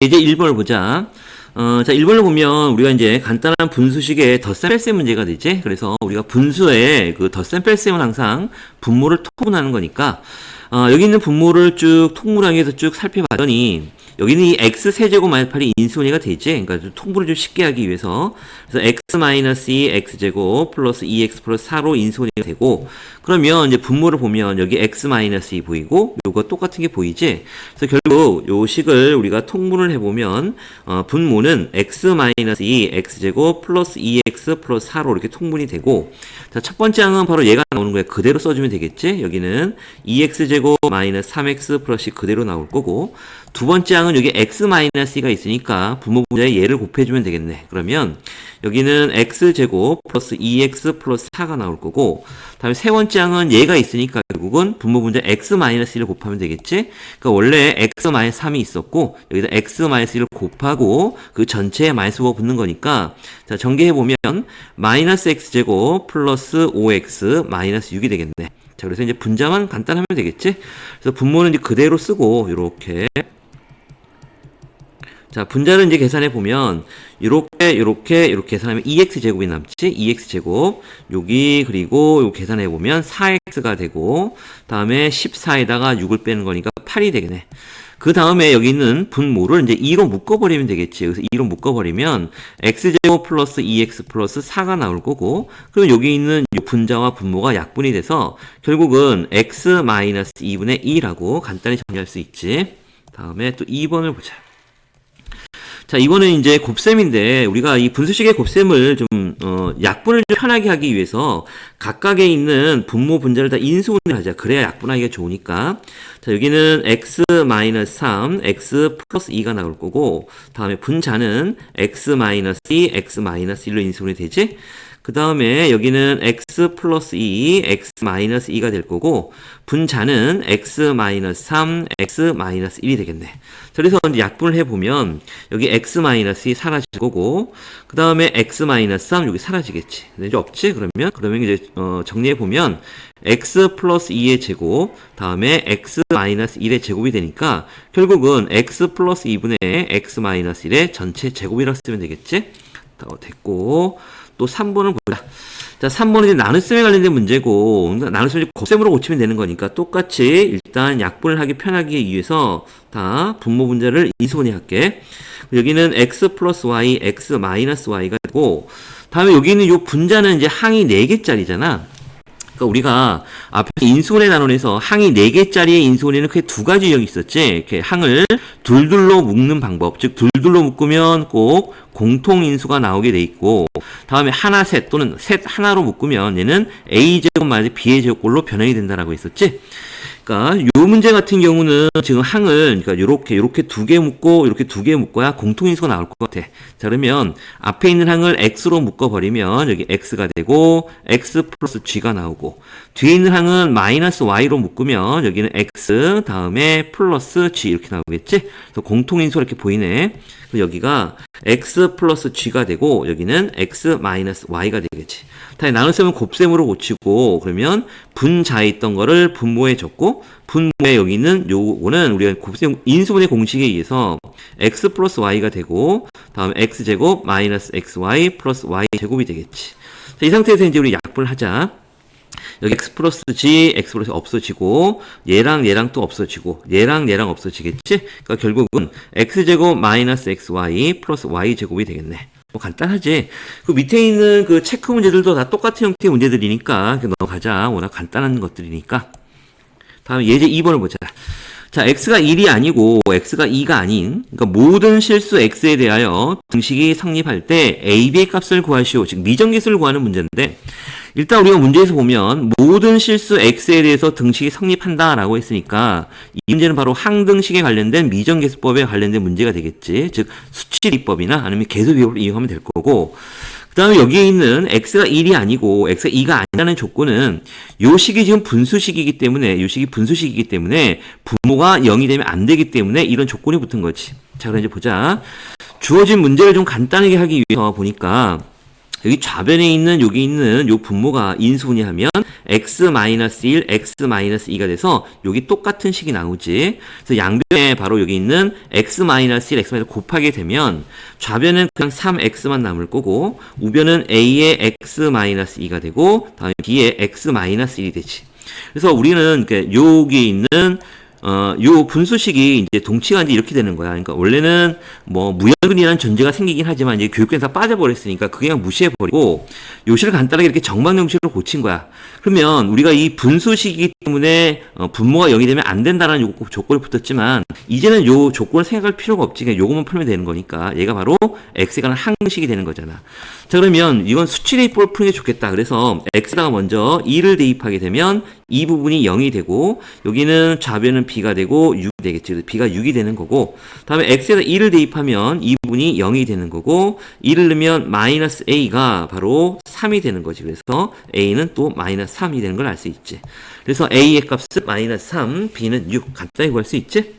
이제 1번을 보자. 자, 1번을 보면 우리가 이제 간단한 분수식의 덧셈 문제가 되지. 그래서 우리가 분수의 그 덧셈은 항상 분모를 통분하는 거니까, 여기 있는 분모를 쭉 통분하기 위해서 쭉 살펴봤더니, 여기는 이 x세제곱 마이너스 8이 인수분해가 되지. 그러니까 좀 통분을 좀 쉽게 하기 위해서. 그래서 x-2 x제곱 플러스 2x 플러스 4로 인수분해가 되고, 그러면 이제 분모를 보면 여기 x-2 보이고, 요거 똑같은 게 보이지? 그래서 결국 요 식을 우리가 통분을 해보면, 분모는 x-2 x제곱 플러스 2x 플러스 4로 이렇게 통분이 되고, 자, 첫 번째 항은 바로 얘가 나오는 거야. 그대로 써주면 되겠지? 여기는 2x제곱 마이너스 3x 플러스 그대로 나올 거고, 두 번째 항은 여기 x-2가 있으니까 분모 분자에 얘를 곱해주면 되겠네. 그러면 여기는 x제곱 플러스 2x 플러스 4가 나올 거고, 다음에 세 번째 항은 얘가 있으니까 결국은 분모 분자 x-1을 곱하면 되겠지? 그러니까 원래 x-3이 있었고, 여기다 x-1을 곱하고 그 전체에 마이너스 5가 붙는 거니까, 자, 전개해보면 마이너스 x제곱 플러스 5x 마이너스 6이 되겠네. 자, 그래서 이제 분자만 간단하면 되겠지? 그래서 분모는 이제 그대로 쓰고, 요렇게. 자, 분자를 이제 계산해 보면, 이렇게 계산하면 2x제곱이 남지? 2x제곱. 여기, 그리고 요 계산해 보면 4x가 되고, 다음에 14에다가 6을 빼는 거니까 8이 되겠네. 그 다음에 여기 있는 분모를 이제 2로 묶어버리면 되겠지. 그래서 2로 묶어버리면 x제곱 플러스 2x 플러스 4가 나올 거고, 그럼 여기 있는 이 분자와 분모가 약분이 돼서 결국은 x-2분의 2라고 간단히 정리할 수 있지. 다음에 또 2번을 보자. 자, 이번은 이제 곱셈인데, 우리가 이 분수식의 곱셈을 좀, 약분을 좀 편하게 하기 위해서 각각에 있는 분모 분자를 다 인수분해를 하자. 그래야 약분하기가 좋으니까. 자, 여기는 x-3, x 플러스 2가 나올 거고, 다음에 분자는 x-2, x-1로 인수분해 되지? 그 다음에 여기는 x 플러스 2, x-2가 될 거고, 분자는 x-3, x-1이 되겠네. 자, 그래서 이제 약분을 해보면, 여기 x-이 사라질 거고, 그 다음에 x-3, 여기 사라지겠지. 근데 이제 없지? 그러면 이제, 정리해보면, x 플러스 2의 제곱, 다음에 x-1의 제곱이 되니까, 결국은 x 플러스 2분의 x-1의 전체 제곱이라고 쓰면 되겠지? 됐고, 또 3번을 보자. 자, 3번은 이제 나눗셈에 관련된 문제고, 나눗셈을 곱셈으로 고치면 되는 거니까 똑같이 일단 약분을 하기 편하기 위해서 다 분모 분자를 인수분해 할게. 여기는 x 플러스 y, x 마이너스 y가 되고, 다음에 여기 있는 이 분자는 이제 항이 4개짜리잖아. 그러니까 우리가 앞에 인수분해 단원에서 항이 4개짜리의 인수분해는 크게 두 가지 유형이 있었지. 이렇게 항을 둘둘로 묶는 방법. 즉, 둘둘로 묶으면 꼭 공통인수가 나오게 돼 있고, 다음에 하나 셋 또는 셋 하나로 묶으면 얘는 a제곱 마이너스 b의 제곱꼴로 변형이 된다라고 했었지. 그러니까 요 문제 같은 경우는 지금 항을 그러니까 요렇게 두 개 묶고 이렇게 두 개 묶어야 공통인수가 나올 것 같아. 자, 그러면 앞에 있는 항을 x로 묶어 버리면 여기 x가 되고 x 플러스 g가 나오고, 뒤에 있는 항은 마이너스 y로 묶으면 여기는 x 다음에 플러스 g 이렇게 나오겠지. 그래서 공통인수가 이렇게 보이네. 여기가 x 플러스 g가 되고 여기는 x 마이너스 y가 되겠지. 다시 나눗셈은 곱셈으로 고치고, 그러면 분자에 있던 거를 분모에 적고, 분모에 여기 있는 요거는 우리가 곱셈 인수분해 공식에 의해서 x 플러스 y가 되고, 다음에 x제곱 마이너스 xy 플러스 y 제곱이 되겠지. 자, 이 상태에서 이제 우리 약분을 하자. 여기 x 플러스 g, x 플러스 없어지고, 얘랑 또 없어지고, 얘랑 없어지겠지? 그러니까 결국은 x제곱 마이너스 xy 플러스 y 제곱이 되겠네. 뭐 간단하지. 그 밑에 있는 그 체크 문제들도 다 똑같은 형태의 문제들이니까 넘어가자. 워낙 간단한 것들이니까. 다음 예제 2번을 보자. 자, x가 1이 아니고 x가 2가 아닌, 그러니까 모든 실수 x에 대하여 등식이 성립할 때 a, b의 값을 구하시오. 즉 미정계수를 구하는 문제인데, 일단 우리가 문제에서 보면 모든 실수 x에 대해서 등식이 성립한다라고 했으니까 이 문제는 바로 항등식에 관련된 미정계수법에 관련된 문제가 되겠지. 즉 수치리법이나 아니면 계수비법을 이용하면 될 거고, 그 다음에 여기에 있는 x가 1이 아니고 x가 2가 아니라는 조건은 요 식이 지금 분수식이기 때문에, 요 식이 분수식이기 때문에 분모가 0이 되면 안 되기 때문에 이런 조건이 붙은 거지. 자, 그럼 이제 보자. 주어진 문제를 좀 간단하게 하기 위해서 보니까 여기 좌변에 있는 여기 있는 요 분모가 인수분해하면 x-1, x-2가 돼서 여기 똑같은 식이 나오지. 그래서 양변에 바로 여기 있는 x-1, x- 곱하게 되면 좌변은 그냥 3x만 남을 거고 우변은 a의 x-2가 되고 다음에 b의 x-1이 되지. 그래서 우리는 여기 있는 요 분수식이 이제 동치가 이제 이렇게 되는 거야. 그러니까 원래는 뭐 무연근이라는 존재가 생기긴 하지만 이제 교육에서 빠져버렸으니까 그게 그냥 무시해버리고 요식을 간단하게 이렇게 정방정식으로 고친 거야. 그러면 우리가 이 분수식이기 때문에 분모가 0이 되면 안 된다는 조건이 붙었지만 이제는 요 조건을 생각할 필요가 없지. 그냥 요것만 풀면 되는 거니까 얘가 바로 x에 관한 항식이 되는 거잖아. 자, 그러면 이건 수치 대입법을 푸는 게 좋겠다. 그래서 x에다가 먼저 2를 대입하게 되면 이 부분이 0이 되고 여기는 좌변은 b가 되고 6이 되겠지. 그래서 b가 6이 되는 거고 다음에 x에다 2를 대입하면 이 부분이 0이 되는 거고 2를 넣으면 마이너스 a가 바로 3이 되는 거지. 그래서 a는 또 마이너스 3이 되는 걸 알 수 있지. 그래서 a의 값은 마이너스 3, b는 6 간단히 구할 수 있지.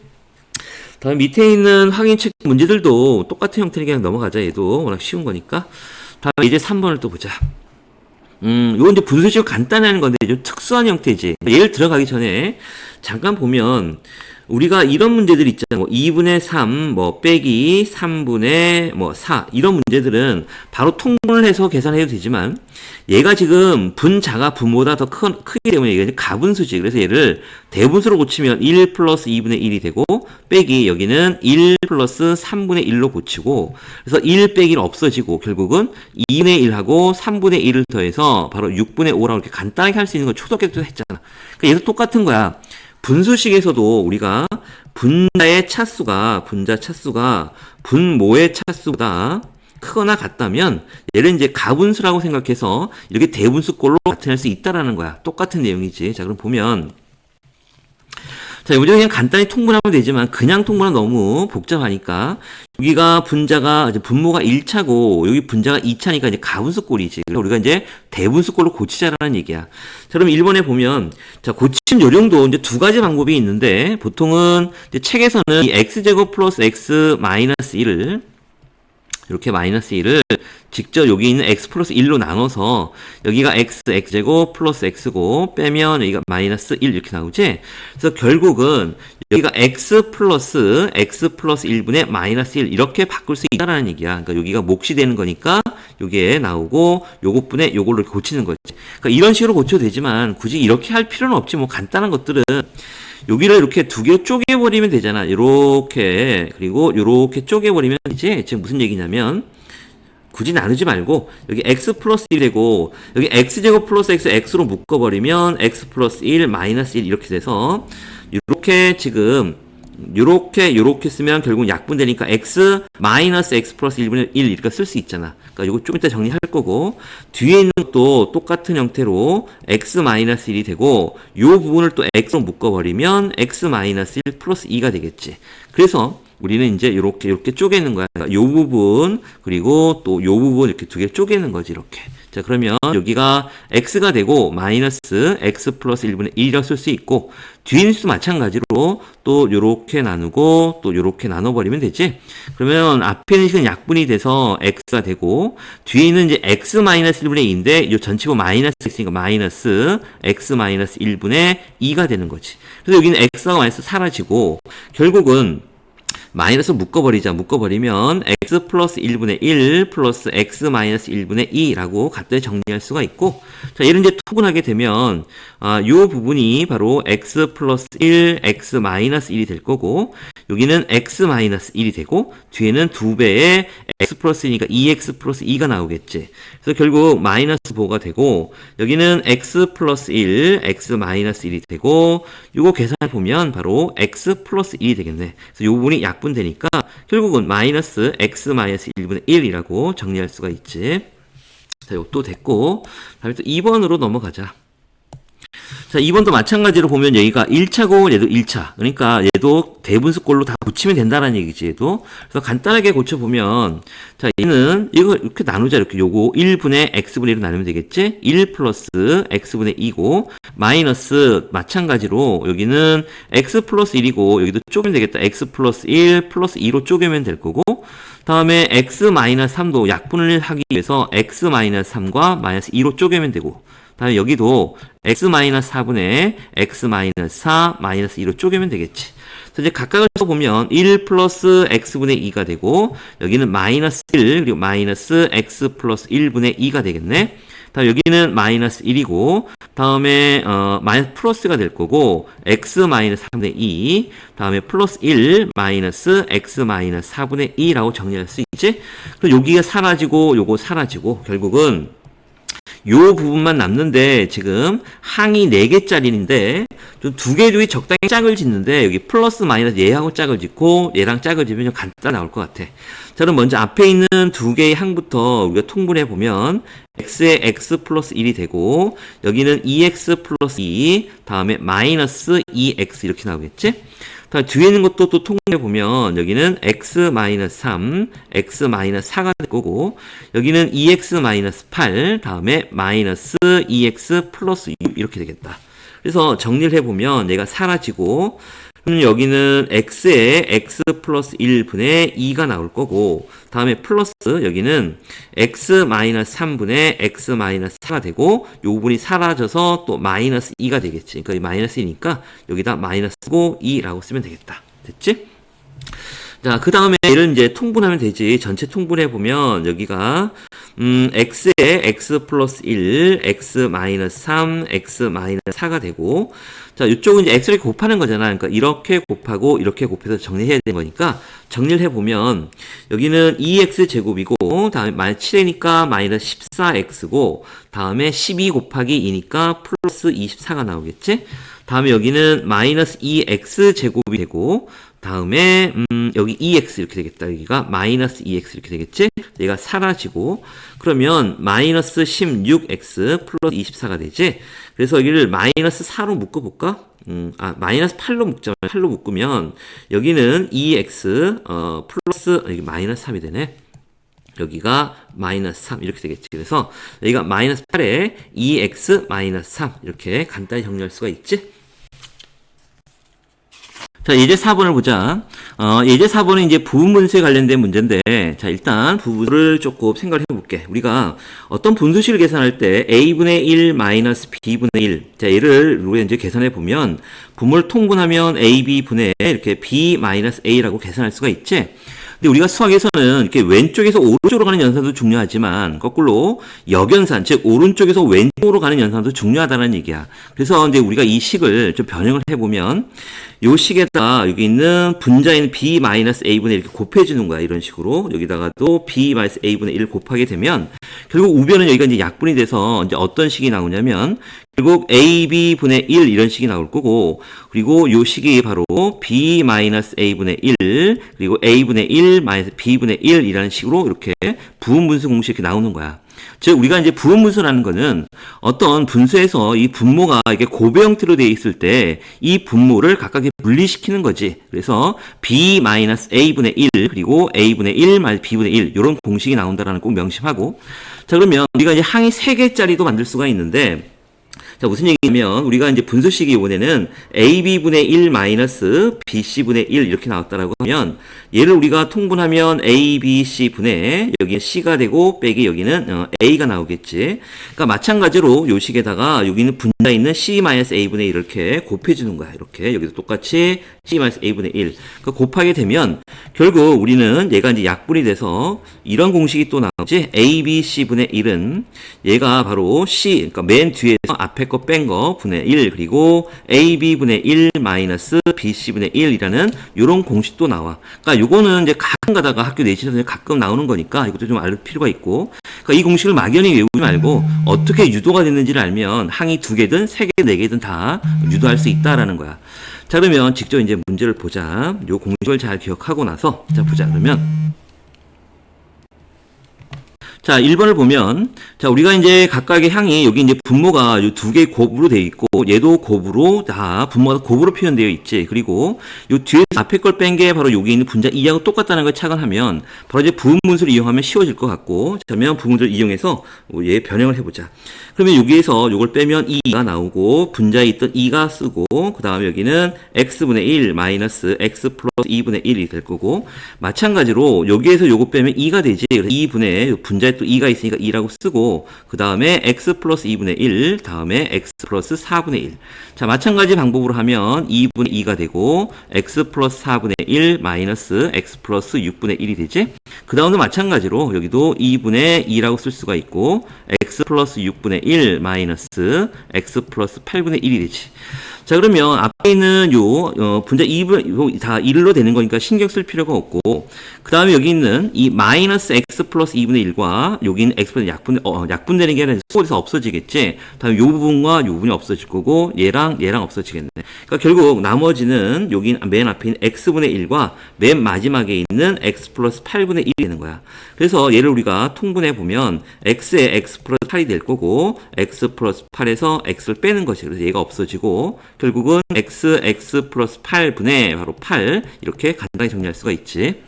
다음 밑에 있는 확인책 문제들도 똑같은 형태로 그냥 넘어가자. 얘도 워낙 쉬운 거니까. 다음 이제 3번을 또 보자. 이건 이제 분수식으로 간단히 하는 건데 좀 특수한 형태지. 예를 들어가기 전에 잠깐 보면 우리가 이런 문제들 있잖아. 뭐 2분의 3, 뭐 빼기 3분의 뭐 4 이런 문제들은 바로 통분을 해서 계산해도 되지만 얘가 지금 분자가 분모보다 더 크기 때문에 이게 가분수지. 그래서 얘를 대분수로 고치면 1 플러스 2분의 1이 되고 빼기 여기는 1 플러스 3분의 1로 고치고 그래서 1 빼기 1 없어지고 결국은 2분의 1하고 3분의 1을 더해서 바로 6분의 5라고 이렇게 간단하게 할 수 있는 거 초등학교 때도 했잖아. 그러니까 얘도 똑같은 거야. 분수식에서도 우리가 분자 차수가 분모의 차수보다 크거나 같다면 얘를 이제 가분수라고 생각해서 이렇게 대분수꼴로 나타낼 수 있다라는 거야. 똑같은 내용이지. 자, 그럼 보면 자, 이 문제 그냥 간단히 통분하면 되지만 그냥 통분하면 너무 복잡하니까 여기가 분자가 이제 분모가 1차고 여기 분자가 2차니까 이제 가분수꼴이지. 그래서 우리가 이제 대분수꼴로 고치자라는 얘기야. 자, 그럼 1번에 보면 자, 고침 요령도 이제 두 가지 방법이 있는데 보통은 이제 책에서는 이 x제곱 플러스 x 마이너스 1을 이렇게 마이너스 1을 직접 여기 있는 x 플러스 1로 나눠서 여기가 x제곱 플러스 x고 빼면 여기가 마이너스 1 이렇게 나오지. 그래서 결국은 여기가 x 플러스 1분의 마이너스 1 이렇게 바꿀 수 있다라는 얘기야. 그러니까 여기가 몫이 되는 거니까 여기에 나오고 요것분에 요걸로 고치는 거지. 그러니까 이런 식으로 고쳐도 되지만 굳이 이렇게 할 필요는 없지. 뭐 간단한 것들은 여기를 이렇게 두 개로 쪼개버리면 되잖아. 이렇게 그리고 이렇게 쪼개버리면 이제 지금 무슨 얘기냐면 굳이 나누지 말고 여기 x 플러스 1 되고 여기 x제곱 플러스 x x로 묶어버리면 x 플러스 1 마이너스 1 이렇게 돼서 이렇게 지금 요렇게 쓰면 결국 약분되니까 x 마이너스 x 플러스 1분의 1 이렇게 쓸 수 있잖아. 그러니까 이거 좀 이따 정리할 거고 뒤에 있는 것도 똑같은 형태로 x 마이너스 1이 되고 요 부분을 또 x로 묶어버리면 x 마이너스 1 플러스 2가 되겠지. 그래서 우리는 이제 이렇게 쪼개는 거야. 그러니까 요 부분 그리고 또 요 부분 이렇게 두 개 쪼개는 거지. 이렇게. 자, 그러면 여기가 x가 되고 마이너스 x 플러스 1분의 1이라고 쓸 수 있고 뒤에 있는 수도 마찬가지로 또 요렇게 나누고 또 요렇게 나눠버리면 되지. 그러면 앞에 있는 식은 약분이 돼서 x가 되고 뒤에 있는 이제 x 마이너스 1분의 2인데 요 전치고 마이너스 x니까 마이너스 x 마이너스 1분의 2가 되는 거지. 그래서 여기는 x가 마이너스 사라지고 결국은 마이너스 묶어버리면 x 플러스 1분의 1 플러스 x 마이너스 1분의 2라고 간단히 정리할 수가 있고 자, 얘를 이제 통분하게 되면 요 부분이 바로 x 플러스 1 x 마이너스 1이 될 거고 여기는 x 마이너스 1이 되고 뒤에는 2배의 x 플러스 2니까 2x 플러스 2가 나오겠지. 그래서 결국 마이너스 보가 되고 여기는 x 플러스 1 x 마이너스 1이 되고 요거 계산해 보면 바로 x 플러스 1이 되겠네. 그래서 요 부분이 약분되니까 결국은 마이너스 x 마이너스 1분의 1이라고 정리할 수가 있지. 자, 요것도 됐고 다음에 또 2번으로 넘어가자. 자, 2번도 마찬가지로 보면 여기가 1차고 얘도 1차. 그러니까 얘도 대분수꼴로 다 붙이면 된다는 얘기지, 얘도. 그래서 간단하게 고쳐보면, 자, 얘는 이거 이렇게 나누자. 이렇게 요거 1분의 x분의 1로 나누면 되겠지? 1 플러스 x분의 2고, 마이너스 마찬가지로 여기는 x 플러스 1이고, 여기도 쪼개면 되겠다. x 플러스 1 플러스 2로 쪼개면 될 거고, 다음에 x 마이너스 3도 약분을 하기 위해서 x 마이너스 3과 마이너스 2로 쪼개면 되고, 다음에 여기도 x-4분의 x-4 마이너스 2로 쪼개면 되겠지. 그래서 이제 각각을 써보면 1 플러스 x분의 2가 되고 여기는 마이너스 1 그리고 마이너스 x 플러스 1분의 2가 되겠네. 다음 여기는 마이너스 1이고 다음에 마이너스 플러스가 될 거고 x 마이너스 4분의 2 다음에 플러스 1 마이너스 x 마이너스 4분의 2라고 정리할 수 있지. 그럼 여기가 사라지고 요거 사라지고 결국은 요 부분만 남는데 지금 항이 4개짜리인데 좀 2개 중에 적당히 짝을 짓는데 여기 플러스 마이너스 얘하고 짝을 짓고 얘랑 짝을 짓면 좀 간단히 나올 것 같아. 자, 그럼 먼저 앞에 있는 2개의 항부터 우리가 통분해 보면 x에 x 플러스 1이 되고 여기는 2x 플러스 2 다음에 마이너스 2x 이렇게 나오겠지? 다음 뒤에 있는 것도 또 통분해 보면 여기는 x 마이너스 3, x 마이너스 4가 될 거고 여기는 2x 마이너스 8 다음에 마이너스 2x 플러스 6 이렇게 되겠다. 그래서 정리를 해보면 얘가 사라지고 그럼 여기는 x에 x 플러스 1분의 2가 나올 거고 다음에 플러스 여기는 x 마이너스 3분의 x 마이너스 4가 되고 요 부분이 사라져서 또 마이너스 2가 되겠지. 그러니까 이 마이너스 2니까 여기다 마이너스 2라고 쓰면 되겠다. 됐지? 자, 그 다음에 얘를 이제 통분하면 되지. 전체 통분해 보면 여기가 x에 x 플러스 1, x 마이너스 3, x 마이너스 4가 되고 자, 이쪽은 이제 x를 곱하는 거잖아. 그러니까 이렇게 곱하고 이렇게 곱해서 정리해야 되는 거니까 정리를 해보면 여기는 2x 제곱이고 다음에 마이너스 7이니까 마이너스 14x고 다음에 12 곱하기 2니까 플러스 24가 나오겠지? 다음에 여기는 마이너스 2x 제곱이 되고 다음에 여기 2x 이렇게 되겠다. 여기가 마이너스 2x 이렇게 되겠지? 얘가 사라지고 그러면 마이너스 16x 플러스 24가 되지? 그래서 여기를 마이너스 4로 묶어볼까? 마이너스 8로 묶자. 8로 묶으면 여기는 2x 플러스 여기 마이너스 3이 되네. 여기가 마이너스 3 이렇게 되겠지. 그래서 여기가 마이너스 8에 2x 마이너스 3 이렇게 간단히 정리할 수가 있지? 자, 예제 4번을 보자. 예제 4번은 이제 부분분수에 관련된 문제인데, 자, 일단 부분을 조금 생각을 해볼게. 우리가 어떤 분수식을 계산할 때 a분의 1 마이너스 b분의 1. 자, 얘를 우리가 이제 계산해 보면, 분모를 통분하면 ab분의 이렇게 b 마이너스 a라고 계산할 수가 있지. 근데 우리가 수학에서는 이렇게 왼쪽에서 오른쪽으로 가는 연산도 중요하지만 거꾸로 역연산, 즉 오른쪽에서 왼쪽으로 가는 연산도 중요하다는 얘기야. 그래서 이제 우리가 이 식을 좀 변형을 해보면 요 식에다 여기 있는 분자인 b-a분의 이렇게 곱해주는 거야. 이런 식으로 여기다가도 b-a분의 1 곱하게 되면 결국 우변은 여기가 이제 약분이 돼서 이제 어떤 식이 나오냐면 결국 ab분의 1 이런 식이 나올 거고 그리고 요 식이 바로 b-a분의 1 그리고 a분의 1 마이너스 b분의 1 이라는 식으로 이렇게 부분분수 공식이 이렇게 나오는 거야. 즉 우리가 이제 부분분수라는 거는 어떤 분수에서 이 분모가 이게 곱의 형태로 되어 있을 때 이 분모를 각각 분리시키는 거지. 그래서 b-a분의 1 그리고 a분의 1 마이너스 b분의 1 이런 공식이 나온다라는 꼭 명심하고 자 그러면 우리가 이제 항이 3개짜리도 만들 수가 있는데 자, 무슨 얘기냐면, 우리가 이제 분수식이 이번에는 ab분의 1 마이너스 bc분의 1 이렇게 나왔다라고 하면, 얘를 우리가 통분하면 abc분의, 여기에 c가 되고, 빼기 여기는 a가 나오겠지. 그러니까 마찬가지로 요 식에다가 여기는 분자 있는 c-a분의 1 이렇게 곱해주는 거야. 이렇게. 여기도 똑같이 c-a분의 1. 그러니까 곱하게 되면, 결국 우리는 얘가 이제 약분이 돼서, 이런 공식이 또 나오지. abc분의 1은 얘가 바로 c, 그러니까 맨 뒤에서 앞에 거 뺀 거 분의 1 그리고 ab분의 1 마이너스 bc분의 1이라는 이런 공식도 나와. 그러니까 요거는 이제 가끔 가다가 학교 내신에서 가끔 나오는 거니까 이것도 좀 알 필요가 있고. 그러니까 이 공식을 막연히 외우지 말고 어떻게 유도가 됐는지를 알면 항이 2개든 3개, 4개든 다 유도할 수 있다라는 거야. 자 그러면 직접 이제 문제를 보자. 요 공식을 잘 기억하고 나서 자 보자. 그러면 자, 1번을 보면, 자, 우리가 이제 각각의 향이, 여기 이제 분모가 이 2개의 곱으로 되어 있고, 얘도 곱으로, 다, 분모가 곱으로 표현되어 있지. 그리고, 요 뒤에 앞에 걸 뺀 게 바로 여기 있는 분자 2하고 똑같다는 걸 착안하면, 바로 이제 부분분수를 이용하면 쉬워질 것 같고, 자, 그러면 부분분수를 이용해서 얘 변형을 해보자. 그러면 여기에서 요걸 빼면 2가 나오고, 분자에 있던 2가 쓰고, 그 다음에 여기는 x분의 1 마이너스 x 플러스 2분의 1이 될 거고, 마찬가지로 여기에서 요거 빼면 2가 되지. 그래서 2분의 분자에 또 2가 있으니까 2라고 쓰고, 그 다음에 x 플러스 2분의 1, 다음에 x 플러스 4분의 1. 자, 마찬가지 방법으로 하면 2분의 2가 되고, x 플러스 4분의 1 마이너스 x 플러스 6분의 1이 되지? 그 다음도 마찬가지로 여기도 2분의 2라고 쓸 수가 있고, x 플러스 6분의 1 마이너스 x 플러스 8분의 1이 되지. 자, 그러면 앞에 있는 분자 2분, 다 1로 되는 거니까 신경 쓸 필요가 없고, 그 다음에 여기 있는 이 마이너스 x 플러스 2분의 1과 여기 있는 x 플러스 약분되는 게 아니라 소에서 없어지겠지? 다음에 요 부분과 요 부분이 없어질 거고, 얘랑 없어지겠네. 그러니까 결국 나머지는 여기 맨 앞에 있는 x분의 1과 맨 마지막에 있는 x 플러스 8분의 1이 되는 거야. 그래서 얘를 우리가 통분해 보면 x에 x 플러스 8이 될 거고, x 플러스 8에서 x를 빼는 것이, 그래서 얘가 없어지고, 결국은 x 플러스 8분의 바로 8 이렇게 간단히 정리할 수가 있지.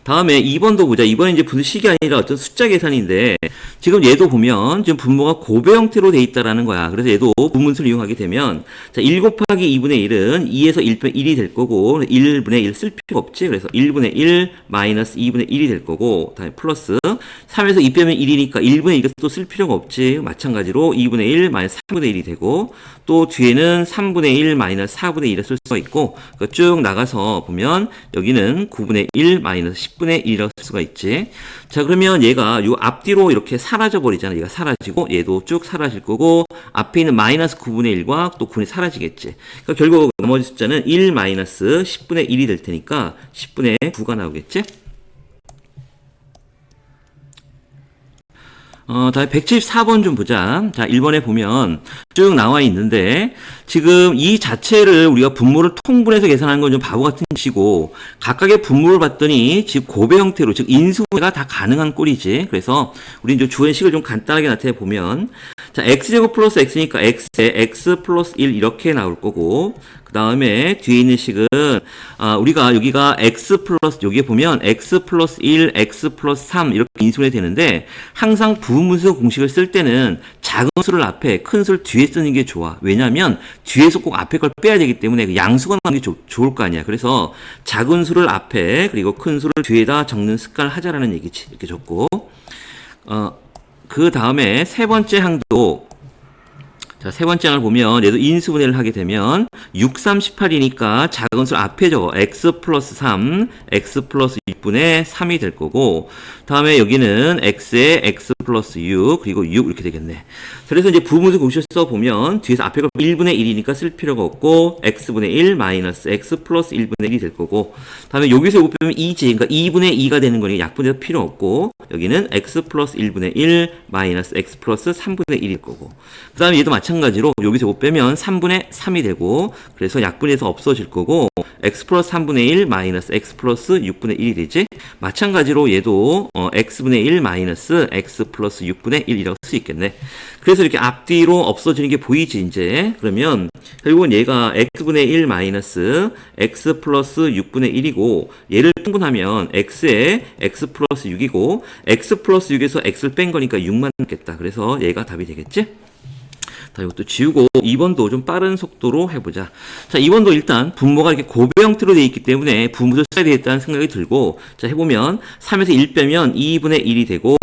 다음에 2번도 보자. 2번은 이제 분식이 아니라 어떤 숫자 계산인데, 지금 얘도 보면 지금 분모가 곱의 형태로 돼 있다라는 거야. 그래서 얘도 분문수를 이용하게 되면, 자, 1 곱하기 2분의 1은 2에서 1 빼면 1이 될 거고, 1분의 1 쓸 필요가 없지. 그래서 1분의 1 마이너스 2분의 1이 될 거고, 다음에 플러스 3에서 2 빼면 1이니까 1분의 1을 또 쓸 필요가 없지. 마찬가지로 2분의 1 마이너스 3분의 1이 되고, 또 뒤에는 3분의 1 마이너스 4분의 1을 쓸 수가 있고, 쭉 나가서 보면 여기는 9분의 1 마이너스 10분의 1이라고 쓸 수가 있지. 자, 그러면 얘가 요 앞뒤로 이렇게 사라져 버리잖아. 얘가 사라지고 얘도 쭉 사라질 거고, 앞에 있는 마이너스 9분의 1과 또 9분이 사라지겠지. 그러니까 결국 나머지 숫자는 1 마이너스 10분의 1이 될 테니까 10분의 9가 나오겠지. 다음에 174번 좀 보자. 자, 1번에 보면 쭉 나와 있는데, 지금 이 자체를 우리가 분모를 통분해서 계산하는 건 좀 바보 같은 짓이고, 각각의 분모를 봤더니 지금 곱의 형태로, 즉 인수분해가 다 가능한 꼴이지. 그래서 우리 이제 주어식을 좀 간단하게 나타내 보면, 자, x제곱 플러스 x니까 x에 x 플러스 1 이렇게 나올 거고, 그 다음에 뒤에 있는 식은 우리가 여기가 x 플러스, 여기에 보면 x 플러스 1, x 플러스 3 이렇게 인수분해 되는데, 항상 부분분수 공식을 쓸 때는 작은 수를 앞에, 큰 수를 뒤에 쓰는 게 좋아. 왜냐하면 뒤에서 꼭 앞에 걸 빼야 되기 때문에 그 양수가 나오는 게 좋을 거 아니야. 그래서 작은 수를 앞에, 그리고 큰 수를 뒤에다 적는 습관을 하자라는 얘기지. 이렇게 적고, 그 다음에 세 번째 항도, 자, 세 번째 항을 보면 얘도 인수분해를 하게 되면 6, 3, 18이니까 작은 수 앞에 적어 x 플러스 3, x 플러스 6분의 3이 될 거고, 다음에 여기는 x에 x 플러스 6, 그리고 6 이렇게 되겠네. 그래서 이제 부분수 공식을 써보면 뒤에서 앞에 걸 1분의 1이니까 쓸 필요가 없고, x분의 1 마이너스 x 플러스 1분의 1이 될 거고, 다음에 여기서 요거 빼면 2지. 그러니까 2분의 2가 되는 거니까 약분해도 필요 없고, 여기는 x 플러스 1분의 1 마이너스 x 플러스 3분의 1일 거고, 그 다음에 얘도 마찬가지로 여기서 요거 빼면 3분의 3이 되고, 그래서 약분해서 없어질 거고, x 플러스 3분의 1 마이너스 x 플러스 6분의 1이 되지. 마찬가지로 얘도 x분의 1 마이너스 x 플러스 6분의 1이라고 쓸 수 있겠네. 그래서 이렇게 앞뒤로 없어지는 게 보이지, 이제. 그러면 결국은 얘가 x분의 1 마이너스 x 플러스 6분의 1이고, 얘를 통분하면 x에 x 플러스 6이고, x 플러스 6에서 x를 뺀 거니까 6만 남겠다. 그래서 얘가 답이 되겠지? 자, 이것도 지우고 2번도 좀 빠른 속도로 해보자. 자, 2번도 일단 분모가 이렇게 곱의 형태로 되어 있기 때문에 분모를 써야 되겠다는 생각이 들고, 자, 해보면 3에서 1 빼면 2분의 1이 되고,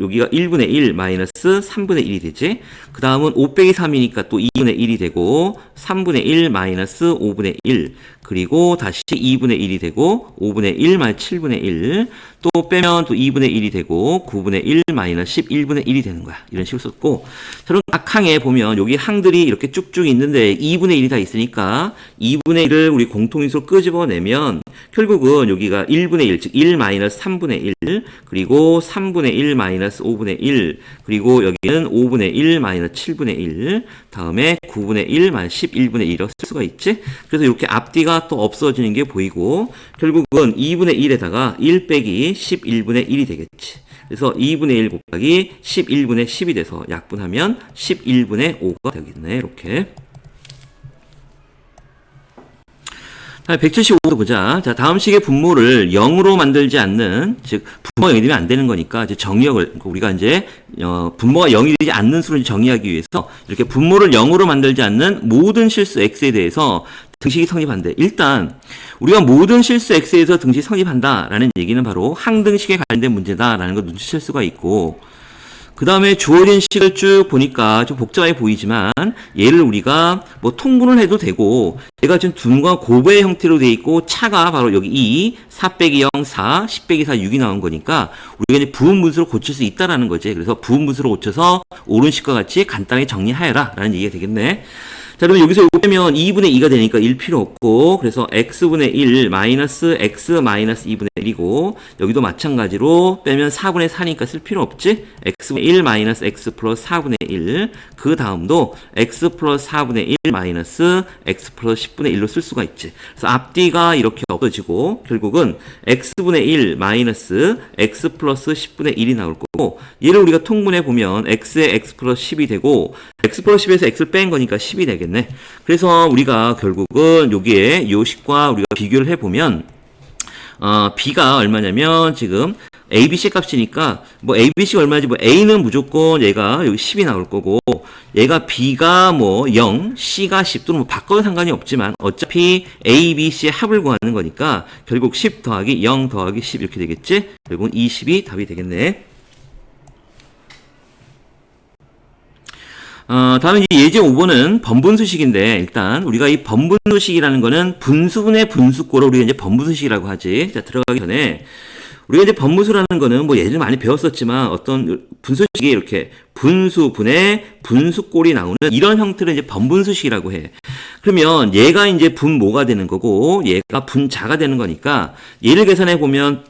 여기가 1분의 1 마이너스 3분의 1이 되지. 그 다음은 5 빼기 3이니까 또 2분의 1이 되고, 3분의 1 마이너스 5분의 1, 그리고 다시 2분의 1이 되고, 5분의 1 마이너스 7분의 1, 또 빼면 또 2분의 1이 되고, 9분의 1 마이너스 11분의 1이 되는 거야. 이런 식으로 썼고, 저런 각 항에 보면 여기 항들이 이렇게 쭉쭉 있는데 2분의 1이 다 있으니까 2분의 1을 우리 공통인수로 끄집어내면 결국은 여기가 1분의 1, 즉 1 마이너스 3분의 1, 그리고 3분의 1 마이너스 5분의 1, 그리고 여기는 5분의 1 마이너스 7분의 1, 다음에 9분의 1 마이너스 11분의 1이라고 쓸 수가 있지. 그래서 이렇게 앞뒤가 또 없어지는 게 보이고, 결국은 2분의 1에다가 1 빼기 11분의 1이 되겠지. 그래서 2분의 1 곱하기 11분의 10이 돼서 약분하면 11분의 5가 되겠네. 이렇게. 자, 175도 보자. 자, 다음 식의 분모를 0으로 만들지 않는, 즉, 분모가 0이 되면 안 되는 거니까, 이제 정의역을, 우리가 이제, 분모가 0이 되지 않는 수를 정의하기 위해서, 이렇게 분모를 0으로 만들지 않는 모든 실수 x에 대해서 등식이 성립한대. 일단, 우리가 모든 실수 x에 대해서 등식이 성립한다라는 얘기는 바로 항등식에 관련된 문제다라는 걸 눈치챌 수가 있고, 그 다음에 주어진 식을 쭉 보니까 좀 복잡해 보이지만 얘를 우리가 뭐 통분을 해도 되고 얘가 지금 둔과 곱의 형태로 돼 있고 차가 바로 여기 2, 4 빼기 0, 4, 10 빼기 4, 6이 나온 거니까 우리가 이제 부분분수로 고칠 수 있다라는 거지. 그래서 부분분수로 고쳐서 옳은식과 같이 간단하게 정리하여라 라는 얘기가 되겠네. 자, 그러면 여기서 이거 빼면 2분의 2가 되니까 1 필요 없고, 그래서 x분의 1 마이너스 x 마이너스 2분의 1이고, 여기도 마찬가지로 빼면 4분의 4니까 쓸 필요 없지? x분의 1 마이너스 x 플러스 4분의 1. 그 다음도 x 플러스 4분의 1 마이너스 x 플러스 10분의 1로 쓸 수가 있지. 그래서 앞뒤가 이렇게 없어지고, 결국은 x분의 1 마이너스 x 플러스 10분의 1이 나올 거고, 얘를 우리가 통분해 보면 x의 x 플러스 10이 되고, x 플러스 10에서 x를 뺀 거니까 10이 되겠네. 그래서 우리가 결국은 여기에 요 식과 우리가 비교를 해보면 b가 얼마냐면 지금 ABC 값이니까 뭐 ABC가 얼마지 뭐 A는 무조건 얘가 여기 10이 나올 거고 얘가 B가 뭐 0, C가 10 또는 뭐 바꿔도 상관이 없지만 어차피 A, B, C의 합을 구하는 거니까 결국 10 더하기 0 더하기 10 이렇게 되겠지? 결국은 20이 답이 되겠네. 다음에 이제 예제 5번은 번분수식인데, 일단, 우리가 이 번분수식이라는 거는 분수분의 분수꼴을 우리가 이제 번분수식이라고 하지. 자, 들어가기 전에, 우리가 이제 번분수라는 거는 뭐 예전에 많이 배웠었지만, 어떤 분수식이 이렇게 분수분의 분수꼴이 나오는 이런 형태를 이제 번분수식이라고 해. 그러면 얘가 이제 분모가 되는 거고, 얘가 분자가 되는 거니까, 얘를 계산해 보면,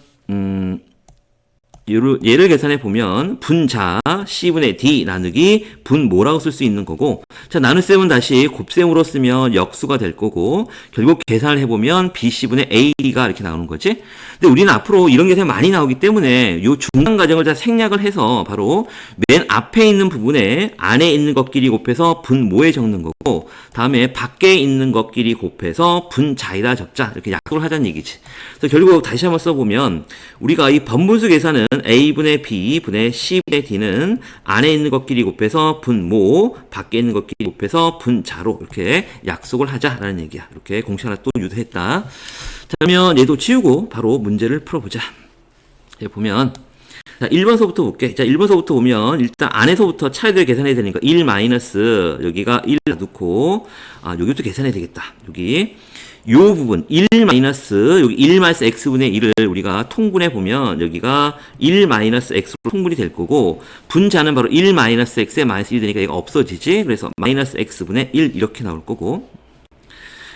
얘를 계산해 보면 분자 C분의 D 나누기 분모라고 쓸 수 있는 거고, 자, 나눗셈은 다시 곱셈으로 쓰면 역수가 될 거고, 결국 계산을 해보면 BC분의 AD가 이렇게 나오는 거지. 근데 우리는 앞으로 이런 계산이 많이 나오기 때문에 요 중간 과정을 다 생략을 해서 바로 맨 앞에 있는 부분에 안에 있는 것끼리 곱해서 분모에 적는 거고, 다음에 밖에 있는 것끼리 곱해서 분자에다 적자, 이렇게 약속을 하자는 얘기지. 그래서 결국 다시 한번 써보면 우리가 이 번분수 계산은 A분의 B분의 C분의 D는 안에 있는 것끼리 곱해서 분모, 밖에 있는 것끼리 곱해서 분자로 이렇게 약속을 하자라는 얘기야. 이렇게 공식 하나 또 유도했다. 자, 그러면 얘도 지우고 바로 문제를 풀어보자. 보면 자, 1번서부터 볼게. 자, 1번서부터 보면 일단 안에서부터 차례대로 계산해야 되니까 1 마이너스 여기가 1 놔두고 여기부터 계산해야 되겠다. 여기 요 부분 1 마이너스 여기 1 마이너스 x분의 1을 우리가 통분해 보면 여기가 1 마이너스 x로 통분이 될 거고 분자는 바로 1 마이너스 x에 마이너스 1이 되니까 이거 없어지지. 그래서 마이너스 x분의 1 이렇게 나올 거고,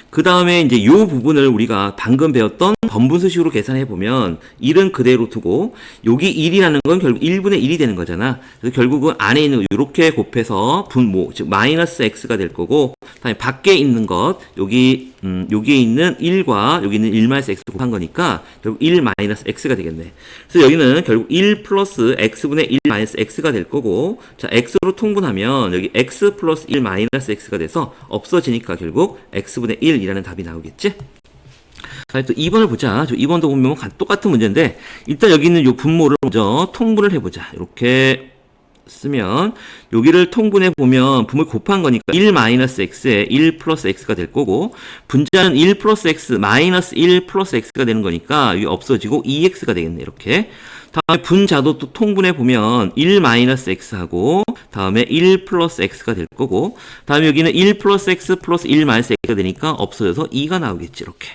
그 다음에 이제 요 부분을 우리가 방금 배웠던 번분수식으로 계산해 보면 1은 그대로 두고 여기 1이라는 건 결국 1분의 1이 되는 거잖아. 그래서 결국은 안에 있는 이렇게 곱해서 분모, 즉 마이너스 x가 될 거고, 다음에 밖에 있는 것 여기에 있는 1과 여기 있는 1 마이너스 x 곱한 거니까 결국 1 마이너스 x가 되겠네. 그래서 여기는 결국 1 플러스 x분의 1 마이너스 x가 될 거고, 자, x로 통분하면 여기 x 플러스 1 마이너스 x가 돼서 없어지니까 결국 x분의 1 이라는 답이 나오겠지? 자, 또 2번을 보자. 2번도 보면 똑같은 문제인데, 일단 여기 있는 요 분모를 먼저 통분을 해보자. 이렇게 쓰면, 여기를 통분해 보면, 분모를 곱한 거니까 1 마이너스 x에 1 플러스 x가 될 거고, 분자는 1 플러스 x 마이너스 1 플러스 x가 되는 거니까, 이게 없어지고 2x가 되겠네, 이렇게. 다음에 분자도 또 통분해 보면 1 마이너스 x하고 다음에 1 플러스 x가 될 거고, 다음에 여기는 1 플러스 x 플러스 1 마이너스 x가 되니까 없어져서 2가 나오겠지, 이렇게.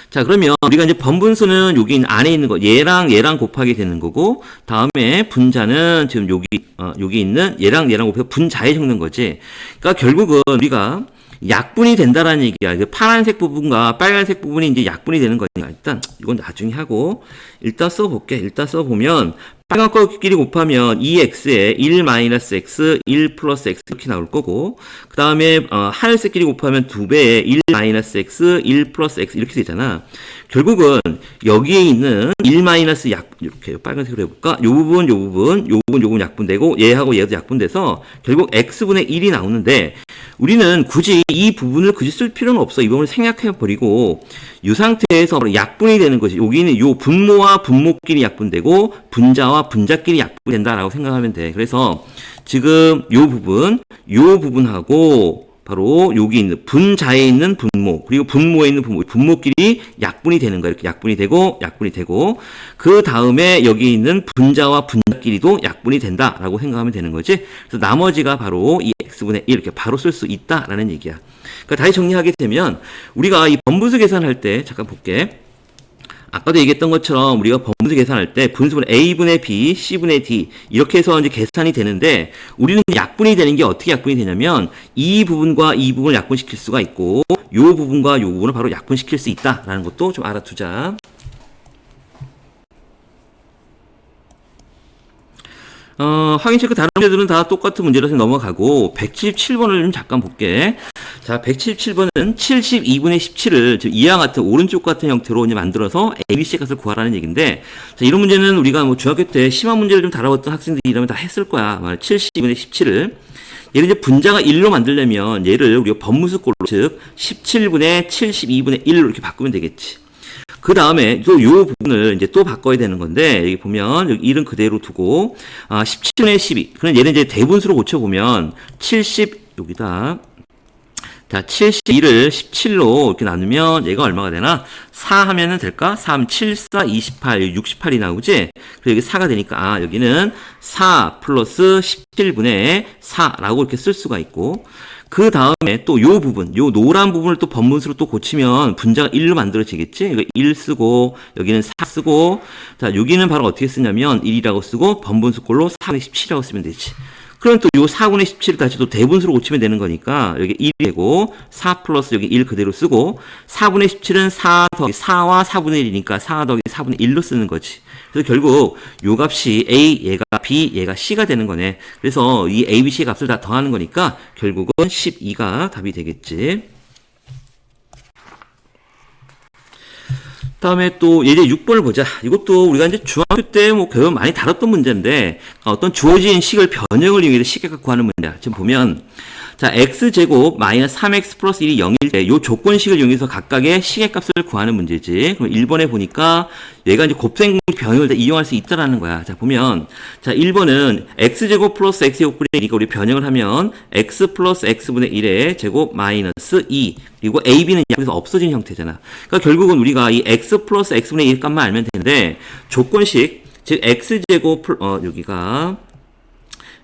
자, 그러면 우리가 이제 번분수는 여기 안에 있는 거 얘랑 곱하게 되는 거고, 다음에 분자는 지금 여기 있는 얘랑 곱해서 분자에 적는 거지. 그러니까 결국은 우리가 약분이 된다라는 얘기야. 그 파란색 부분과 빨간색 부분이 이제 약분이 되는 거니까 일단 이건 나중에 하고 일단 써볼게. 일단 써보면 빨간 거끼리 곱하면 2x에 1 마이너스 x, 1 플러스 x 이렇게 나올 거고, 그 다음에 하늘색끼리 곱하면 2배에 1 마이너스 x, 1 플러스 x 이렇게 되잖아. 결국은 여기에 있는 1 마이너스 이렇게 빨간색으로 해볼까? 요 부분 약분되고 얘하고 얘도 약분돼서 결국 x분의 1이 나오는데, 우리는 굳이 이 부분을 굳이 쓸 필요는 없어. 이 부분을 생략해버리고 이 상태에서 약분이 되는 것이, 여기는 요 분모와 분모끼리 약분되고 분자와 분자끼리 약분된다라고 생각하면 돼. 그래서 지금 요 부분하고 바로 여기 있는 분자에 있는 분모, 그리고 분모에 있는 분모끼리 약분이 되는 거야. 이렇게 약분이 되고 그 다음에 여기 있는 분자와 분자끼리도 약분이 된다라고 생각하면 되는 거지. 그래서 나머지가 바로 이 x분의 1 이렇게 바로 쓸 수 있다라는 얘기야. 그러니까 다시 정리하게 되면 우리가 이 번분수 계산할 때 잠깐 볼게. 아까도 얘기했던 것처럼 우리가 번분수 계산할 때 분수분 a분의 b, c분의 d 이렇게 해서 이제 계산이 되는데, 우리는 약분이 되는 게 어떻게 약분이 되냐면 이 부분과 이 부분을 약분시킬 수가 있고 요 부분과 요 부분을 바로 약분시킬 수 있다라는 것도 좀 알아두자. 확인 체크 다른 문제들은 다 똑같은 문제라서 넘어가고 177번을 좀 잠깐 볼게. 자, 177번은 72분의 17을 이와 같은 오른쪽 같은 형태로 이제 만들어서 ABC 값을 구하라는 얘기인데, 자, 이런 문제는 우리가 뭐 중학교 때 심화 문제를 좀 다뤄봤던 학생들이라면 다 했을 거야. 72분의 17을 얘를 이제 분자가 1로 만들려면 얘를 우리가 번분수꼴로, 즉 17분의 72분의 1로 이렇게 바꾸면 되겠지. 그 다음에 또 요 부분을 이제 또 바꿔야 되는 건데, 여기 보면 여기 1은 그대로 두고 17분의 12. 그럼 얘는 이제 대분수로 고쳐보면 70 여기다. 자, 72를 17로 이렇게 나누면 얘가 얼마가 되나? 4 하면은 될까? 3, 7, 4, 28, 68이 나오지? 그리고 여기 4가 되니까, 여기는 4 플러스 17분의 4라고 이렇게 쓸 수가 있고, 그 다음에 또 요 부분, 요 노란 부분을 또 번분수로 또 고치면 분자가 1로 만들어지겠지? 이거 1 쓰고, 여기는 4 쓰고, 자, 여기는 바로 어떻게 쓰냐면 1이라고 쓰고, 번분수꼴로 4분의 17이라고 쓰면 되지. 그럼 또 요 4분의 17을 다시 또 대분수로 고치면 되는 거니까, 여기 1이 되고, 4 플러스 여기 1 그대로 쓰고, 4분의 17은 4 더하기 4와 4분의 1이니까 4 더하기 4분의 1로 쓰는 거지. 그래서 결국 요 값이 A, 얘가 B, 얘가 C가 되는 거네. 그래서 이 A, B, C 값을 다 더하는 거니까 결국은 12가 답이 되겠지. 다음에 또 예제 6번을 보자. 이것도 우리가 이제 중학교 때 뭐 교육 많이 다뤘던 문제인데, 어떤 주어진 식을 변형을 이용해서 식을 구하는 문제야. 지금 보면 자, x제곱 마이너스 3x 플러스 1이 0일 때 요 조건식을 이용해서 각각의 식의 값을 구하는 문제지. 그럼 1번에 보니까 얘가 이제 곱셈 변형을 이용할 수 있다라는 거야. 자, 보면 자, 1번은 x제곱 플러스 x제곱분의 1이니까 우리 변형을 하면 x 플러스 x분의 1의 제곱 마이너스 2, 그리고 ab는 여기서 없어진 형태잖아. 그러니까 결국은 우리가 이 x 플러스 x분의 1 값만 알면 되는데, 조건식 즉 x제곱 여기가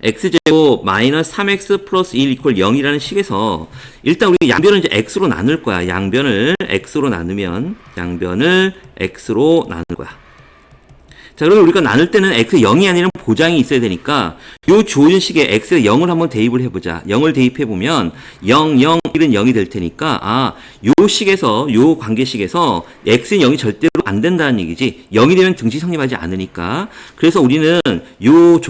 x제곱 마이너스 3x 플러스 1 이퀄 0이라는 식에서 일단 우리 양변을 이제 x로 나눌 거야. 양변을 x로 나누면 양변을 x로 나눌 거야. 자, 그러면 우리가 나눌 때는 x 0이 아니라 보장이 있어야 되니까 요 주어진 식에 x에 0을 한번 대입을 해보자. 0을 대입해보면 0, 0, 1은 0이 될 테니까 요 식에서, 요 관계식에서 x는 0이 절대로 안 된다는 얘기지. 0이 되면 등식 성립하지 않으니까. 그래서 우리는 요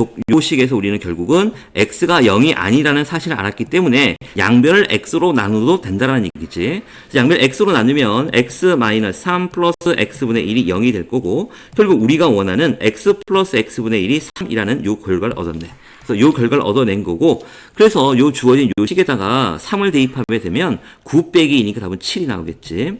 식에서 우리는 결국은 x가 0이 아니라는 사실을 알았기 때문에 양변을 x로 나눠도 된다는 얘기지. 그래서 양변을 x로 나누면 x-3 플러스 x분의 1이 0이 될 거고, 결국 우리가 원하는 x 플러스 x분의 1이 3이라는 요 결과를 얻었네. 그래서 요 결과를 얻어낸 거고, 그래서 요 주어진 요 식에다가 3을 대입하게 되면 9 빼기 2니까 답은 7이 나오겠지.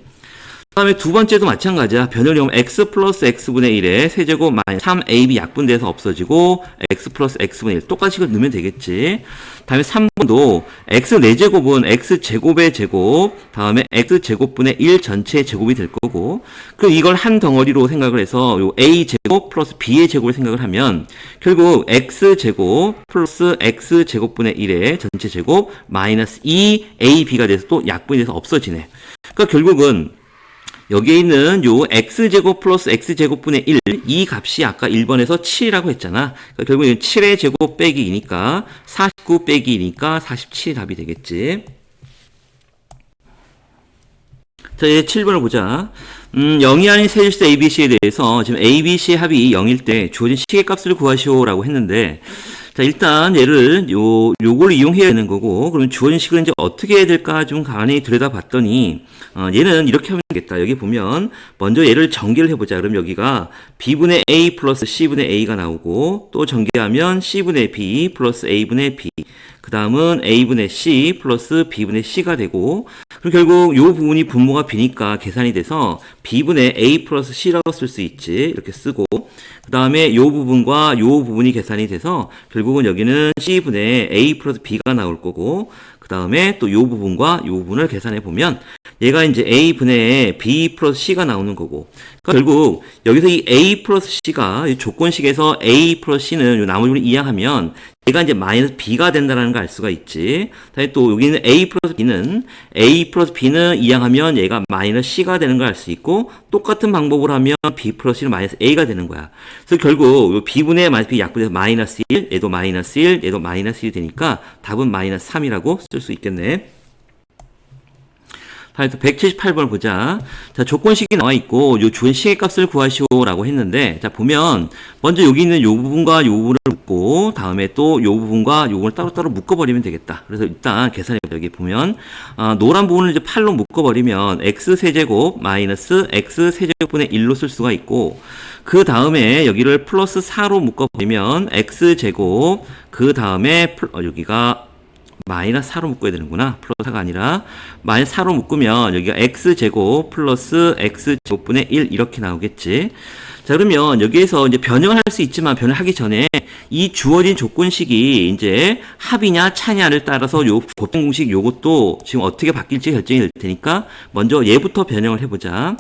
그 다음에 두 번째도 마찬가지야. 변형을 하면 x 플러스 x분의 1에 세제곱 마이너스 3ab 약분돼서 없어지고 x 플러스 x분의 1 똑같이 이걸 넣으면 되겠지. 다음에 3번도 x 4제곱은 x제곱의 제곱, 다음에 x제곱분의 1 전체의 제곱이 될 거고, 그리고 이걸 한 덩어리로 생각을 해서 요 a제곱 플러스 b의 제곱을 생각을 하면 결국 x제곱 플러스 x제곱분의 1의 전체 제곱 마이너스 2ab가 돼서 또 약분이 돼서 없어지네. 그러니까 결국은 여기에 있는 요 x제곱 플러스 x제곱분의 1, 이 값이 아까 1번에서 7이라고 했잖아. 그러니까 결국 7의 제곱 빼기 2니까 49 빼기 2니까 47이 답이 되겠지. 자, 이제 7번을 보자. 0이 아닌 세 실수 ABC에 대해서 지금 ABC 합이 0일 때 주어진 시계값을 구하시오라고 했는데, 자, 일단 얘를 요걸 이용해야 되는 거고, 그럼 주어진 식을 이제 어떻게 해야 될까 좀 간단히 들여다봤더니, 얘는 이렇게 하면 되겠다. 여기 보면 먼저 얘를 전개를 해보자. 그럼 여기가 B분의 A 플러스 C분의 A가 나오고, 또 전개하면 C분의 B 플러스 A분의 B, 그 다음은 A분의 C 플러스 B분의 C가 되고, 그럼 결국 요 부분이 분모가 B니까 계산이 돼서 B분의 A 플러스 C라고 쓸 수 있지. 이렇게 쓰고, 그 다음에 요 부분과 요 부분이 계산이 돼서 결국은 여기는 C분의 A 플러스 B가 나올 거고, 그 다음에 또 요 부분과 요 부분을 계산해 보면 얘가 이제 A분의 B 플러스 C가 나오는 거고, 그러니까 결국 여기서 이 A 플러스 C가 이 조건식에서 A 플러스 C는 요 나머지 부분을 이항하면 얘가 이제 마이너스 B가 된다는 걸 알 수가 있지. 다음에 또 여기는 A 플러스 B는 이항하면 얘가 마이너스 C가 되는 걸 알 수 있고, 똑같은 방법으로 하면 B 플러스 C는 마이너스 A가 되는 거야. 그래서 결국 요 B분의 마이너스 B 약분해서 마이너스 1, 얘도 마이너스 1, 얘도 마이너스 1이 되니까 답은 마이너스 3이라고 쓸 수 있겠네. 다음에 178번 보자. 자, 조건식이 나와 있고, 요 주어진 시계값을 구하시오라고 했는데, 자, 보면, 먼저 여기 있는 요 부분과 요 부분을 묶고, 다음에 또 요 부분과 요 부분을 따로따로 묶어버리면 되겠다. 그래서 일단 계산해보자. 여기 보면, 노란 부분을 이제 8로 묶어버리면, x세제곱 마이너스 x세제곱분의 1로 쓸 수가 있고, 그 다음에 여기를 플러스 4로 묶어버리면, x제곱, 그 다음에, 여기가, 마이너스 4로 묶어야 되는구나. 플러스 4가 아니라 마이너스 4로 묶으면 여기가 x제곱 플러스 x제곱분의 1 이렇게 나오겠지. 자, 그러면 여기에서 이제 변형을 할 수 있지만 변형하기 전에 이 주어진 조건식이 이제 합이냐 차냐를 따라서 요 곱셈 공식 요것도 지금 어떻게 바뀔지 결정이 될 테니까 먼저 얘부터 변형을 해보자.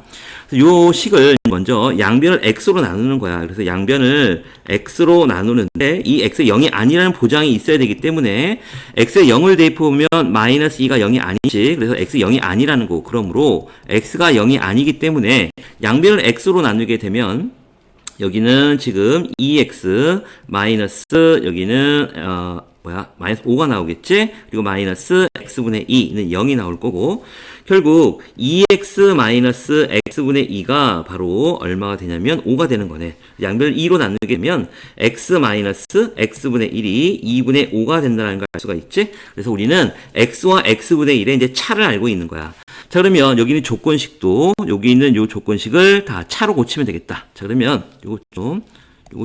요 식을 먼저 양변을 x로 나누는 거야. 그래서 양변을 x로 나누는데 이 x가 0이 아니라는 보장이 있어야 되기 때문에 x에 0을 대입해보면 마이너스 2가 0이 아니지. 그래서 x가 0이 아니라는 거고, 그러므로 x가 0이 아니기 때문에 양변을 x로 나누게 되면 여기는 지금 2x 마이너스 여기는 마이너스 5가 나오겠지? 그리고 마이너스 x분의 2는 0이 나올 거고, 결국 2x 마이너스 x분의 2가 바로 얼마가 되냐면 5가 되는 거네. 양변을 2로 나누게 되면 x 마이너스 x분의 1이 2분의 5가 된다는 걸 알 수가 있지? 그래서 우리는 x와 x분의 1의 이제 차를 알고 있는 거야. 자, 그러면 여기 있는 조건식도 여기 있는 요 조건식을 다 차로 고치면 되겠다. 자, 그러면 요거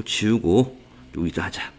지우고 여기다 하자.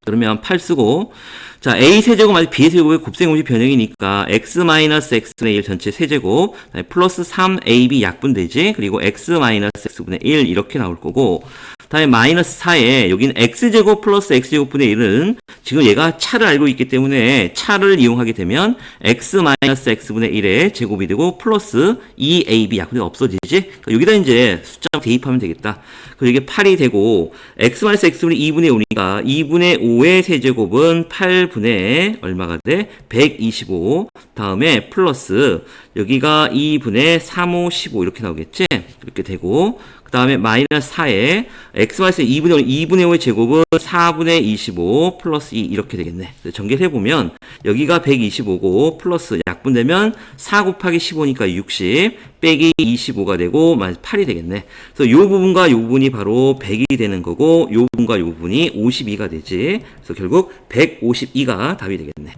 그러면 8 쓰고, 자, a 세제곱 마이너스 b 세제곱의 곱셈 공식 변형이니까 x 마이너스 x분의 1 전체 세제곱 플러스 3ab 약분되지. 그리고 x 마이너스 x분의 1 이렇게 나올 거고, 다음에 마이너스 4에 여기는 x제곱 플러스 x제곱분의 1은 지금 얘가 차를 알고 있기 때문에 차를 이용하게 되면 x 마이너스 x분의 1의 제곱이 되고 플러스 2ab 약분이 없어지지. 그러니까 여기다 이제 숫자 대입하면 되겠다. 그리고 이게 8이 되고 x 마이너스 x분의 2분의 5니까 2분의 5의 세제곱은 8분의 얼마가 돼? 125. 다음에 플러스 여기가 2분의 3, 5, 15 이렇게 나오겠지? 이렇게 되고, 그 다음에 마이너스 4에 x 마이너스 2분의 5의 제곱은 4분의 25 플러스 2 이렇게 되겠네. 전개를 해보면 여기가 125고 플러스 약분되면 4 곱하기 15니까 60 빼기 25가 되고 마이너스 8이 되겠네. 그래서 이 부분과 이 부분이 바로 100이 되는 거고, 이 부분과 이 부분이 52가 되지. 그래서 결국 152가 답이 되겠네.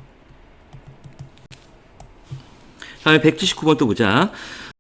다음에 179번 또 보자.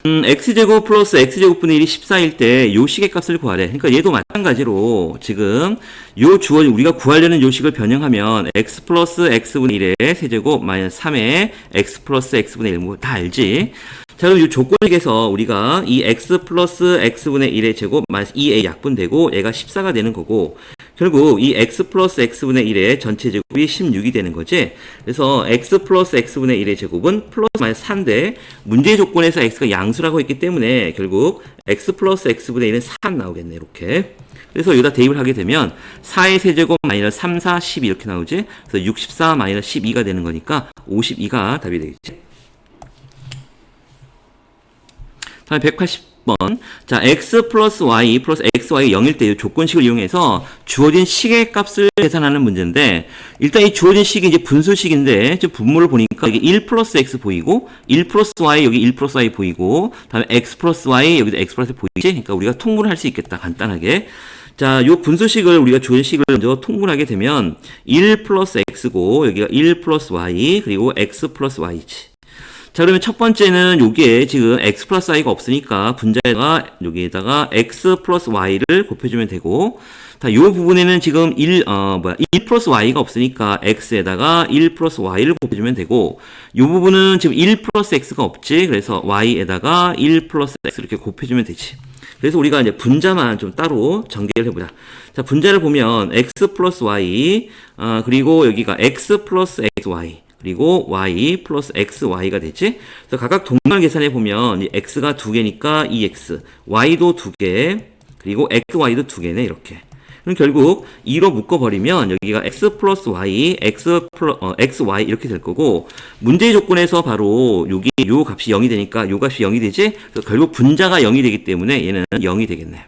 x제곱 플러스 x제곱분의 1이 14일 때 요 식의 값을 구하래. 그러니까 얘도 마찬가지로 지금 요 주어진 우리가 구하려는 요 식을 변형하면 x 플러스 x분의 1의 세제곱 마이너스 3의 x 플러스 x분의 1 뭐 다 알지. 자, 그럼 이 조건식에서 우리가 이 x 플러스 x분의 1의 제곱 마이너스 2a 약분되고 얘가 14가 되는 거고, 결국 이 x 플러스 x분의 1의 전체 제곱이 16이 되는 거지. 그래서 x 플러스 x분의 1의 제곱은 플러스 마이너스 4인데 문제 조건에서 x가 양수라고 했기 때문에 결국 x 플러스 x분의 1은 4 나오겠네. 이렇게. 그래서 여기다 대입을 하게 되면 4의 세제곱 마이너스 3, 4, 12 이렇게 나오지. 그래서 64 마이너스 12가 되는 거니까 52가 답이 되겠지. 다음에 10번. 자, x 플러스 y 플러스 xy 0일 때 이 조건식을 이용해서 주어진 식의 값을 계산하는 문제인데, 일단 이 주어진 식이 이제 분수식인데, 지금 분모를 보니까 이게 1 플러스 x 보이고, 1 플러스 y 여기 1 플러스 y 보이고, 다음에 x 플러스 y 여기도 x 플러스 y 보이지? 그러니까 우리가 통분을 할 수 있겠다, 간단하게. 자, 요 분수식을 우리가 주어진 식을 먼저 통분하게 되면 1 플러스 x고, 여기가 1 플러스 y, 그리고 x 플러스 y지. 자, 그러면 첫 번째는 요게 지금 x 플러스 y가 없으니까 분자에다가 여기에다가 x 플러스 y를 곱해주면 되고, 자, 요 부분에는 지금 1 플러스 y가 없으니까 x에다가 1 플러스 y를 곱해주면 되고, 요 부분은 지금 1 플러스 x가 없지. 그래서 y에다가 1 플러스 x 이렇게 곱해주면 되지. 그래서 우리가 이제 분자만 좀 따로 전개를 해보자. 자, 분자를 보면 x 플러스 y, 그리고 여기가 x 플러스 xy, 그리고 y 플러스 xy가 되지. 그래서 각각 동량을 계산해 보면 이 x가 2개니까 2x, y도 2개, 그리고 xy도 2개네, 이렇게. 그럼 결국 2로 묶어버리면 여기가 x 플러스 y, xy 이렇게 될 거고, 문제의 조건에서 바로 여기 요 값이 0이 되니까 요 값이 0이 되지. 그래서 결국 분자가 0이 되기 때문에 얘는 0이 되겠네.